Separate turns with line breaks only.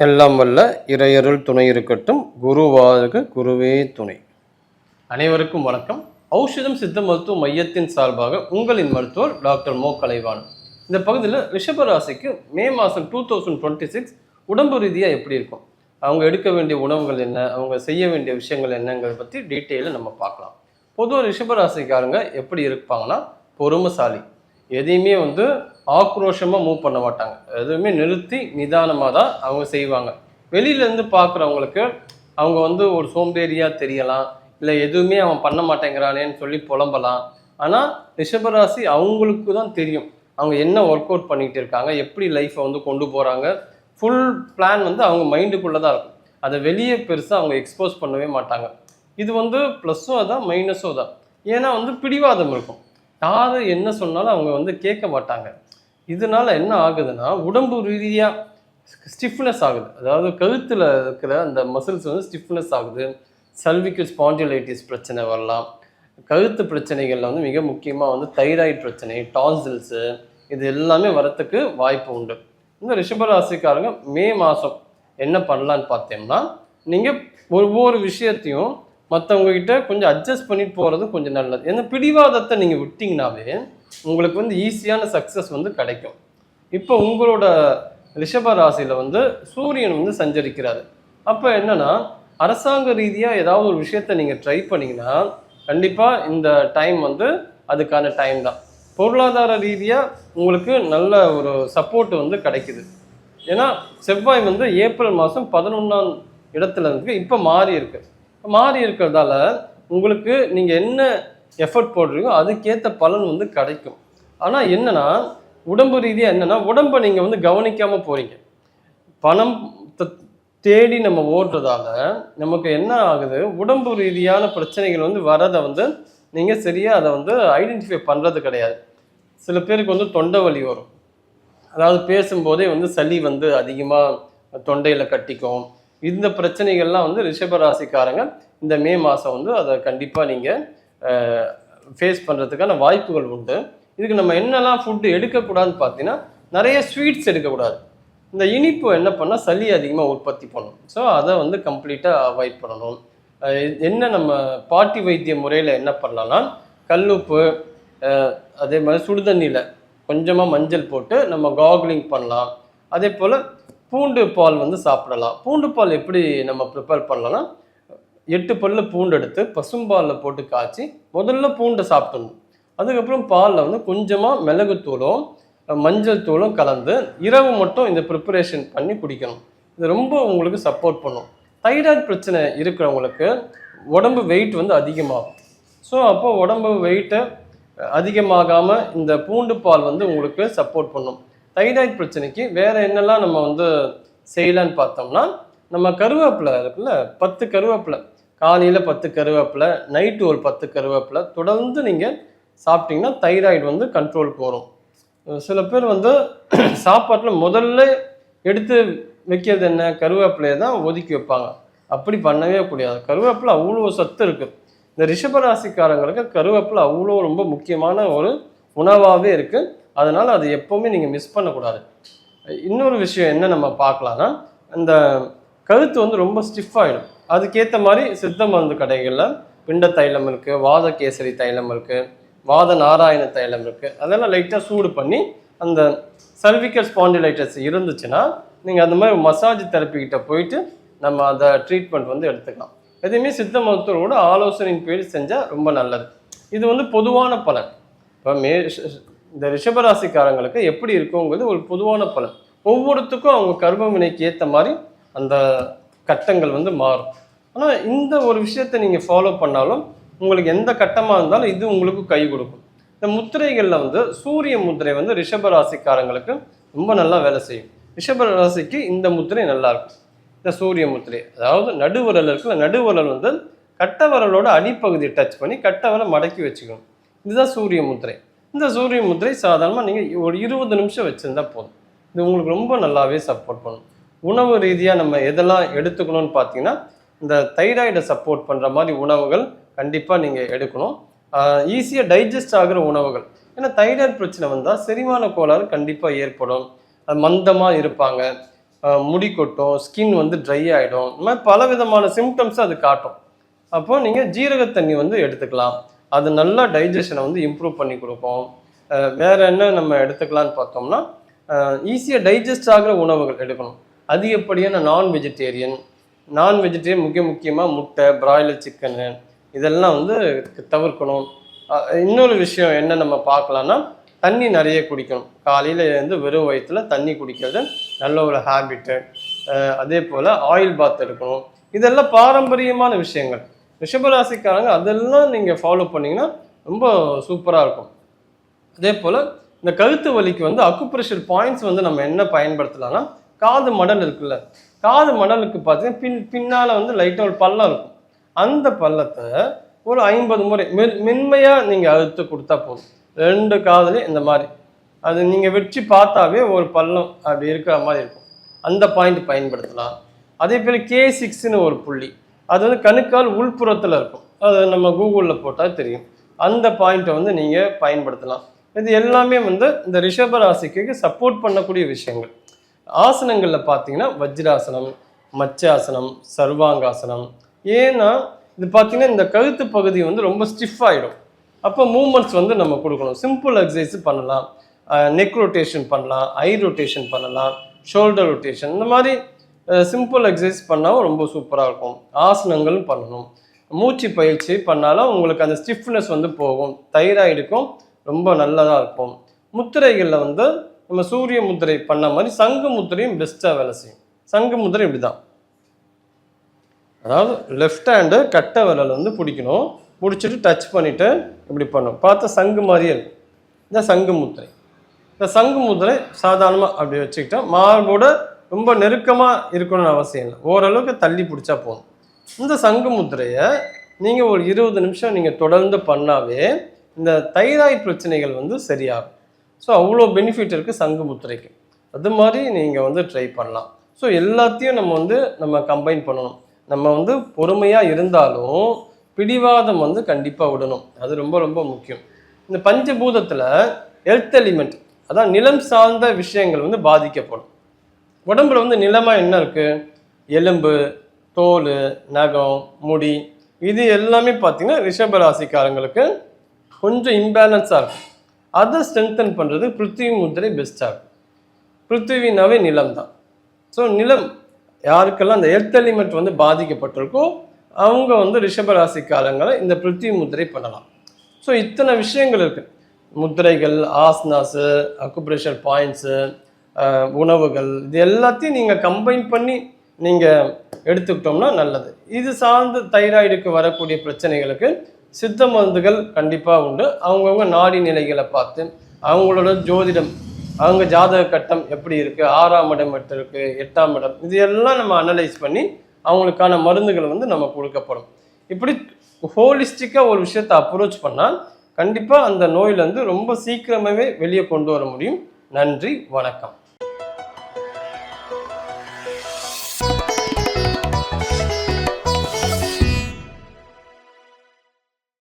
எல்லாம் வல்ல இறையருள் துணை இருக்கட்டும். குருவாழ்க, குருவே துணை. அனைவருக்கும் வணக்கம். ஔஷதம் சித்த மருத்துவ மையத்தின் சார்பாக உங்களின் மருத்துவர் டாக்டர் மோ கலைவாணன். இந்த பகுதியில் ரிஷபராசிக்கு மே மாதம் 2026 உடம்பு ரீதியாக எப்படி இருக்கும், அவங்க எடுக்க வேண்டிய உணவுகள் என்ன, அவங்க செய்ய வேண்டிய விஷயங்கள் என்னங்கிறத பற்றி டீட்டெயிலாக நம்ம பார்க்கலாம். பொதுவாக ரிஷபராசிக்காரங்க எப்படி இருப்பாங்கன்னா, பொறுமைசாலி, எதையுமே ஆக்ரோஷமாக மூவ் பண்ண மாட்டாங்க. எதுவுமே நிறுத்தி நிதானமாக தான் அவங்க செய்வாங்க. வெளியிலேருந்து பார்க்குறவங்களுக்கு அவங்க ஒரு சோம்பேறியாக தெரியலாம், இல்லை எதுவுமே அவன் பண்ண மாட்டேங்கிறானேன்னு சொல்லி புலம்பலாம். ஆனால் ரிஷபராசி அவங்களுக்கு தான் தெரியும் அவங்க என்ன ஒர்க் அவுட் பண்ணிகிட்டு இருக்காங்க, எப்படி லைஃப்பை கொண்டு போகிறாங்க. ஃபுல் பிளான் அவங்க மைண்டுக்குள்ளே தான் இருக்கும். அதை வெளியே பெருசாக அவங்க எக்ஸ்போஸ் பண்ணவே மாட்டாங்க. இது ப்ளஸ்ஸும் அதான் மைனஸும் தான். ஏன்னா பிடிவாதம் இருக்கும். யார் என்ன சொன்னாலும் அவங்க கேட்க மாட்டாங்க. இதனால என்ன ஆகுதுன்னா, உடம்பு ரீதியாக ஸ்டிஃப்னஸ் ஆகுது. அதாவது கழுத்தில் இருக்கிற அந்த மசில்ஸ் ஸ்டிஃப்னஸ் ஆகுது. சல்விக்கல் ஸ்பாண்டிலைட்டிஸ் பிரச்சனை வரலாம். கழுத்து பிரச்சனைகளில் மிக முக்கியமாக தைராய்டு பிரச்சனை, டான்சில்ஸு, இது எல்லாமே வரத்துக்கு வாய்ப்பு உண்டு. இந்த ரிஷபராசிக்காரங்க மே மாதம் என்ன பண்ணலான்னு பார்த்தோம்னா, நீங்கள் ஒவ்வொரு விஷயத்தையும் மற்றவங்ககிட்ட கொஞ்சம் அட்ஜஸ்ட் பண்ணிட்டு போகிறது கொஞ்சம் நல்லது. ஏன்னா பிடிவாதத்தை நீங்கள் விட்டிங்கனாவே உங்களுக்கு ஈஸியான சக்ஸஸ் கிடைக்கும். இப்போ உங்களோட ரிஷப ராசியில் சூரியன் சஞ்சரிக்கிறாரு. அப்போ என்னன்னா, அரசாங்க ரீதியாக ஏதாவது ஒரு விஷயத்தை நீங்கள் ட்ரை பண்ணிங்கன்னா கண்டிப்பாக இந்த டைம் அதுக்கான டைம் தான். பொருளாதார ரீதியாக உங்களுக்கு நல்ல ஒரு சப்போர்ட் கிடைக்குது. ஏன்னா செவ்வாய் ஏப்ரல் மாதம் 11ஆம் இடத்துல இப்போ மாறி இருக்கு. மாறி இருக்கிறதால உங்களுக்கு நீங்கள் என்ன எஃபர்ட் போடுறீங்க அதுக்கேற்ற பலன் கிடைக்கும். ஆனால் என்னன்னா, உடம்பு ரீதியாக என்னன்னா, உடம்பை நீங்கள் கவனிக்காமல் போகிறீங்க. பணம் தேடி நம்ம ஓடுறதால நமக்கு என்ன ஆகுது, உடம்பு ரீதியான பிரச்சனைகள் வரதை நீங்கள் சரியாக அதை ஐடென்டிஃபை பண்ணுறது கிடையாது. சில பேருக்கு தொண்டை வலி வரும். அதாவது பேசும்போதே சளி அதிகமாக தொண்டையில் கட்டிக்கும். இந்த பிரச்சனைகள்லாம் ரிஷபராசிக்காரங்க இந்த மே மாதம் அதை கண்டிப்பாக நீங்கள் ஃபேஸ் பண்ணுறதுக்கான வாய்ப்புகள் உண்டு. இதுக்கு நம்ம என்னெல்லாம் ஃபுட்டு எடுக்கக்கூடாதுன்னு பார்த்தீங்கன்னா, நிறைய ஸ்வீட்ஸ் எடுக்கக்கூடாது. இந்த இனிப்பு என்ன பண்ணால் சளி அதிகமாக உற்பத்தி பண்ணும். ஸோ அதை கம்ப்ளீட்டாக அவாய்ட் பண்ணணும். என்ன நம்ம பாட்டி வைத்திய முறையில் என்ன பண்ணலாம்னா, கல்லுப்பு, அதே மாதிரி சுடுதண்ணியில் கொஞ்சமாக மஞ்சள் போட்டு நம்ம காக்லிங் பண்ணலாம். அதே போல் பூண்டு பால் சாப்பிடலாம். பூண்டு பால் எப்படி நம்ம ப்ரிப்பேர் பண்ணலாம்னா, 8 பல்லு பூண்டு எடுத்து பசும்பாலில் போட்டு காய்ச்சி முதல்ல பூண்டை சாப்பிடணும். அதுக்கப்புறம் பாலில் கொஞ்சமாக மிளகுத்தூளும் மஞ்சள் தூளும் கலந்து இரவு மட்டும் இந்த ப்ரிப்பரேஷன் பண்ணி குடிக்கணும். இது ரொம்ப உங்களுக்கு சப்போர்ட் பண்ணும். தைராய்டு பிரச்சனை இருக்கிறவங்களுக்கு உடம்பு வெயிட் அதிகமாகும். ஸோ அப்போ உடம்பு வெயிட்டை அதிகமாகாமல் இந்த பூண்டு பால் உங்களுக்கு சப்போர்ட் பண்ணும். தைராய்டு பிரச்சனைக்கு வேறு என்னெல்லாம் நம்ம செய்யலான்னு பார்த்தோம்னா, நம்ம கருவேப்பிலை இருக்குல்ல, 10 கருவேப்பிலை, காலையில் 10 கருவேப்பிலை, நைட்டு ஒரு 10 கருவேப்பிலை தொடர்ந்து நீங்கள் சாப்பிட்டீங்கன்னா தைராய்டு கண்ட்ரோலுக்கு வரும். சில பேர் சாப்பாட்டில் முதல்ல எடுத்து வைக்கிறது என்ன, கருவேப்பிலையை தான் ஒதுக்கி வைப்பாங்க. அப்படி பண்ணவே கூடாது. கருவேப்பிலை அவ்வளோ சத்து இருக்குது. இந்த ரிஷபராசிக்காரங்களுக்கு கருவேப்பிலை அவ்வளோ ரொம்ப முக்கியமான ஒரு உணவாகவே இருக்குது. அதனால் அது எப்போவுமே நீங்கள் மிஸ் பண்ணக்கூடாது. இன்னொரு விஷயம் என்ன நம்ம பார்க்கலான்னா, இந்த கழுத்து ரொம்ப ஸ்டிஃப் ஆகிடும். அதுக்கேற்ற மாதிரி சித்த மருந்து கடைகளில் பிண்ட தைலம் இருக்குது, வாத கேசரி தைலம் இருக்குது, வாத நாராயண தைலம் இருக்குது. அதெல்லாம் லைட்டாக சூடு பண்ணி அந்த சர்விக்கல் ஸ்பாண்டிலைட்டிஸ் இருந்துச்சுன்னா நீங்கள் அந்த மாதிரி மசாஜ் தெரப்பிக்கிட்ட போயிட்டு நம்ம அதை ட்ரீட்மெண்ட் எடுத்துக்கலாம். எதுவுமே சித்த மருத்துவரோட ஆலோசனையின் பேர் செஞ்சால் ரொம்ப நல்லது. இது பொதுவான பலன். இப்போ இந்த ரிஷபராசிக்காரங்களுக்கு எப்படி இருக்குங்கிறது ஒரு பொதுவான பலன். ஒவ்வொருத்துக்கும் அவங்க கர்ம வினைக்கு ஏற்ற மாதிரி அந்த கட்டங்கள் மாறும். ஆனால் இந்த ஒரு விஷயத்தை நீங்கள் ஃபாலோ பண்ணாலும் உங்களுக்கு எந்த கட்டமாக இருந்தாலும் இது உங்களுக்கு கை கொடுக்கும். இந்த முத்திரைகளில் சூரிய முத்திரை ரிஷபராசிக்காரங்களுக்கு ரொம்ப நல்லா வேலை செய்யும். ரிஷபராசிக்கு இந்த முத்திரை நல்லாயிருக்கும். இந்த சூரிய முத்திரை, அதாவது நடுவரல் இருக்குல்ல, நடுவரல் கட்டவரலோட அடிப்பகுதியை டச் பண்ணி கட்டவரை மடக்கி வச்சுக்கணும். இதுதான் சூரிய முத்திரை. இந்த சூரிய முத்திரை சாதாரணமாக நீங்கள் ஒரு 20 நிமிஷம் வச்சுருந்தா போதும். இது உங்களுக்கு ரொம்ப நல்லாவே சப்போர்ட் பண்ணும். உணவு ரீதியாக நம்ம எதெல்லாம் எடுத்துக்கணும்னு பார்த்தீங்கன்னா, இந்த தைராய்டை சப்போர்ட் பண்ணுற மாதிரி உணவுகள் கண்டிப்பாக நீங்கள் எடுக்கணும். ஈஸியாக டைஜஸ்ட் ஆகிற உணவுகள். ஏன்னா தைராய்டு பிரச்சனை வந்தால் செரிமான கோளாறு கண்டிப்பாக ஏற்படும். அது மந்தமாக இருப்பாங்க. முடி கொட்டும், ஸ்கின் வந்து ட்ரை ஆகிடும். இந்த மாதிரி பல விதமான சிம்டம்ஸ் அது காட்டும். அப்போ நீங்கள் ஜீரக தண்ணி வந்து எடுத்துக்கலாம். அது நல்லா டைஜஷனை வந்து இம்ப்ரூவ் பண்ணி கொடுக்கும். வேறு என்ன நம்ம எடுத்துக்கலான்னு பார்த்தோம்னா, ஈஸியாக டைஜஸ்ட் ஆகிற உணவுகள் எடுக்கணும். அதிகப்படியான நான் வெஜிடேரியன் முக்கியமாக முட்டை, பிராய்லர் சிக்கனு இதெல்லாம் வந்து தவிர்க்கணும். இன்னொரு விஷயம் என்ன நம்ம பார்க்கலான்னா, தண்ணி நிறைய குடிக்கணும். காலையில் இருந்து வெறும் வயிற்றில் தண்ணி குடிக்கிறது நல்ல ஒரு ஹேபிட்டு. அதே போல் ஆயில் பாத் எடுக்கணும். இதெல்லாம் பாரம்பரியமான விஷயங்கள். ரிஷபராசிக்காரங்க அதெல்லாம் நீங்கள் ஃபாலோ பண்ணிங்கன்னா ரொம்ப சூப்பராக இருக்கும். அதே போல் இந்த கழுத்து வலிக்கு வந்து அக்குப்ரெஷர் பாயிண்ட்ஸ் வந்து நம்ம என்ன பயன்படுத்தலாம்னா, காது மடல் இருக்குல்ல, காது மடலுக்கு பார்த்தீங்கன்னா பின்னால் வந்து லைட்டாக ஒரு பள்ளம் இருக்கும். அந்த பள்ளத்தை ஒரு 50 முறை மென்மையாக நீங்கள் அழுத்து கொடுத்தா போதும். 2 காதுலையும் இந்த மாதிரி அது நீங்கள் வச்சு பார்த்தாவே ஒரு பள்ளம் அப்படி இருக்கிற மாதிரி இருக்கும். அந்த பாயிண்ட் பயன்படுத்தலாம். அதே போல் K6ன்னு ஒரு புள்ளி, அது வந்து கணுக்கால் உள்புறத்தில் இருக்கும். அது நம்ம கூகுளில் போட்டால் தெரியும். அந்த பாயிண்ட்டை வந்து நீங்கள் பயன்படுத்தலாம். இது எல்லாமே வந்து இந்த ரிஷப ராசிக்கு சப்போர்ட் பண்ணக்கூடிய விஷயங்கள். ஆசனங்களில் பார்த்தீங்கன்னா வஜ்ராசனம், மச்சாசனம், சர்வாங்காசனம். ஏன்னா இது பார்த்தீங்கன்னா இந்த கழுத்து பகுதி வந்து ரொம்ப ஸ்டிஃப் ஆகிடும். அப்போ மூமெண்ட்ஸ் வந்து நம்ம கொடுக்கணும். சிம்பிள் எக்ஸசைஸ் பண்ணலாம், நெக் ரொட்டேஷன் பண்ணலாம், ஐ ரொட்டேஷன் பண்ணலாம், ஷோல்டர் ரொட்டேஷன். இந்த மாதிரி சிம்பிள் எக்ஸசைஸ் பண்ணாலும் ரொம்ப சூப்பராக இருக்கும். ஆசனங்களும் பண்ணணும். மூச்சு பயிற்சி பண்ணாலும் உங்களுக்கு அந்த ஸ்டிஃப்னஸ் வந்து போகும். தைராய்டுக்கும் ரொம்ப நல்லதாக இருக்கும். முத்திரைகளில் வந்து நம்ம சூரிய முத்திரை பண்ண மாதிரி சங்கு முத்திரையும் பெஸ்ட்டாக வேலை செய்யும். சங்கு முத்திரை இப்படி தான், அதாவது லெஃப்ட் ஹேண்டு கட்டை விரல் வந்து பிடிக்கணும். பிடிச்சிட்டு டச் பண்ணிவிட்டு இப்படி பண்ணணும். பார்த்தா சங்கு மாதிரியே இருக்கும். இந்த சங்கு முத்திரை. இந்த சங்கு முத்திரை சாதாரணமாக அப்படி வச்சுக்கிட்டா மார்போட ரொம்ப நெருக்கமாக இருக்கணும்னு அவசியம் இல்லை. ஓரளவுக்கு தள்ளி பிடிச்சா போதும். இந்த சங்கு முத்திரையை நீங்கள் ஒரு 20 நிமிஷம் நீங்கள் தொடர்ந்து பண்ணாவே இந்த தைராய்டு பிரச்சனைகள் வந்து சரியாகும். ஸோ அவ்வளோ பெனிஃபிட் இருக்குது சங்கு முத்திரைக்கு. அது மாதிரி நீங்கள் வந்து ட்ரை பண்ணலாம். ஸோ எல்லாத்தையும் நம்ம கம்பைன் பண்ணணும். நம்ம வந்து பொறுமையாக இருந்தாலும் பிடிவாதம் வந்து கண்டிப்பாக விடணும். அது ரொம்ப ரொம்ப முக்கியம். இந்த பஞ்சபூதத்தில் ஹெல்த் எலிமெண்ட், அதான் நிலம் சார்ந்த விஷயங்கள் வந்து பாதிக்கப்படும். உடம்புல வந்து நிலமாக என்ன இருக்குது? எலும்பு, தோல், நகம், முடி, இது எல்லாமே பார்த்திங்கன்னா ரிஷபராசிக்காரங்களுக்கு கொஞ்சம் இம்பேலன்ஸாக இருக்கும். அதை ஸ்ட்ரென்தன் பண்ணுறது பிருத்திவி முத்திரை பெஸ்ட்டாக இருக்கும். பிருத்திவினாவே நிலம் தான். ஸோ நிலம் யாருக்கெல்லாம் அந்த ஹெல்த் எலிமெண்ட் வந்து பாதிக்கப்பட்டிருக்கோ அவங்க வந்து ரிஷபராசிக்காரங்களை இந்த பிருத்திவி முத்திரை பண்ணலாம். ஸோ இத்தனை விஷயங்கள் இருக்குது. முத்திரைகள், ஆஸ்னாஸு, அக்குப்ரெஷர் பாயிண்ட்ஸு, உணவுகள், இது எல்லாத்தையும் நீங்கள் கம்பைன் பண்ணி நீங்கள் எடுத்துக்கிட்டோம்னா நல்லது. இது சார்ந்து தைராய்டுக்கு வரக்கூடிய பிரச்சனைகளுக்கு சித்த மருந்துகள் கண்டிப்பாக உண்டு. அவங்கவுங்க நாடி நிலைகளை பார்த்து அவங்களோட ஜோதிடம், அவங்க ஜாதக கட்டம் எப்படி இருக்குது, 6ஆம் இடம் எப்படி இருக்குது, 8ஆம் இடம், இது எல்லாம் நம்ம அனலைஸ் பண்ணி அவங்களுக்கான மருந்துகள் வந்து நம்ம கொடுக்கப்படும். இப்படி ஹோலிஸ்டிக்காக ஒரு விஷயத்தை அப்ரோச் பண்ணால் கண்டிப்பாக அந்த நோயிலேருந்து ரொம்ப சீக்கிரமாகவே வெளியே கொண்டு வர முடியும். நன்றி, வணக்கம்.